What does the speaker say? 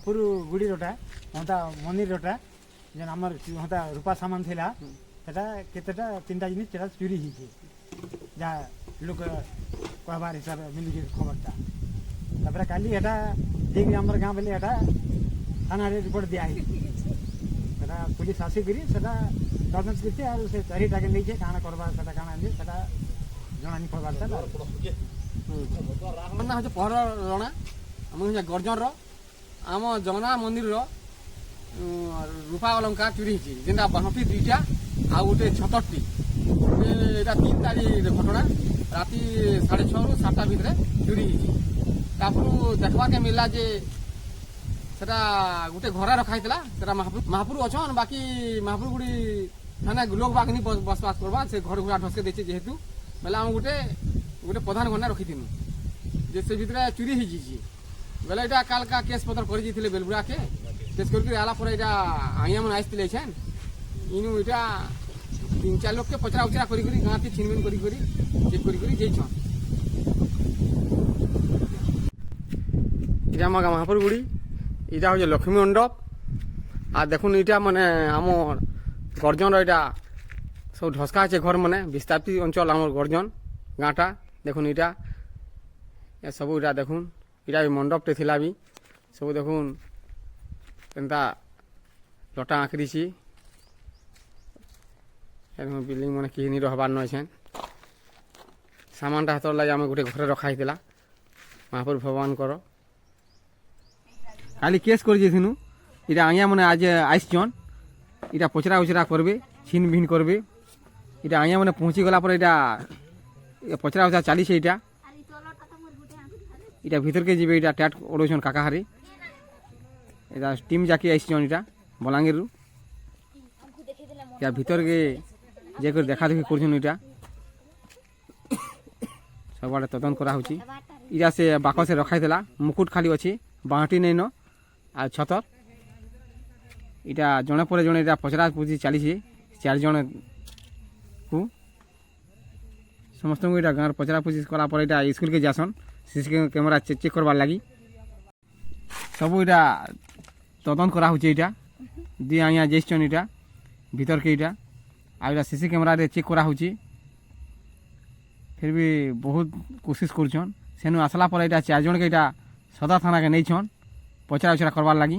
महापुर गुड़ीटा हता मंदिरटा जेन आमर हता रूपा सामान थिला सेटा केतेटा तीनटा जिनिस सेटा चोरी हिचे जहाँ लोक कहबार हिसाब मिली खबरटा तापर काली एटा ठीक आमर गाँ बेले एटा थाना रिपोर्ट दिया सेटा पुलिस आसिक तदंत करते और से चारिटा के नहीं काना करवा सेटा काना नहीं सेटा जनानी पड़बार था ना हচ্ছে পহর রণা আমি হচ্ছে গর্জনর আম জগন্নাথ মন্দিরর রূপা অলঙ্কার চুরি হয়েছে যেটা বাহটি দুইটা আর গোটে ছতরটি এটা 3 তারিখ ঘটনা রাতে 6:30 রু 7টা ভিতরে চুরি হয়েছে তারপর দেখবাকে মিললা যে সেটা গোটে ঘরে রখা হয়েছিল সেটা মাহাপুর অছন বাকি মাহাপুর গুড়ি থানা লোক বাগনি বসবাস করবা সে ঘর ঘুরা ঢসকে দিয়েছে যেহেতু বেলে আমি গোটে প্রধান ঘটনা রখিথিনু যে সে ভিতরে চুরি হয়ে যাইছে বেলে এটা কালকা কেস পত্র করে যাইছিলে বেলবুড়াকে কেস করে আলা পরে এটা আইয়া মানে আসছিলে এছেন ইনু এটা 3-4 লোককে পচরা উচরা করি গাঁতে ছিনবিন করি চেক করি যাইছন এটা আমার মহাপুর গুড়ি এটা হচ্ছে লক্ষ্মী মণ্ডপ আর দেখুন এটা মানে আমার গর্জনর এটা সব ঢসকা আছে ঘর মানে বিস্তাপিত অঞ্চল আমার গর্জন গাঁটা দেখুন এটা সবু এটা দেখুন এটা মণ্ডপটে লা বি সবু দেখুন কেনতা লটা আঁকড়িছি এরকম বিল্ডিং মানে কি নি রহবার নছেন সামানটা হাতর লাগে আমি গোটে ঘরে রখা হয়েছিল মহাপুর ভগবান কর কালি কেস করে যাইছিনু এটা আইয়া মানে আজ আইসছন এটা পচরা উচরা করবে ছিন ভিন করবে এটা আইয়া মানে পৌঁছি গলা পরে এটা পচরা উচরা চালিছে এটা ভিতরকে যাবে এটা ট্যাট ওড়াইছন কাকাহারি এটা টিম যাকে আইসছন এটা বলাঙ্গীর এটা ভিতরকে যে করে দেখা দেখি করছেন এটা সবআড়ে তদন্ত করা হচ্ছে এটা সে বাকসে রখাইলা মুকুট খালি আছে বাঁটি নেই ন আর ছতর এটা জনে পরে জনে এটা পচরা পুচি চালিছে 4 জন কু সমস্ত এটা গাঁর পচরা পুচি করা পরে এটা স্কুলকে যাসন সিসি ক্যামেরা চেক করবার লাগি সবু এটা তদন্ত করা হচ্ছে এটা দিয়ে আইয়া যাইছন এটা ভিতরকে এটা আর এটা সিসি ক্যামেরারে চেক করা হচ্ছে ফির বি বহুত কোশিশ করছন সেনু আসলা পরে এটা 4 জনকে এটা সদর থানাকে নেইছন পচরা উচরা করবার লাগি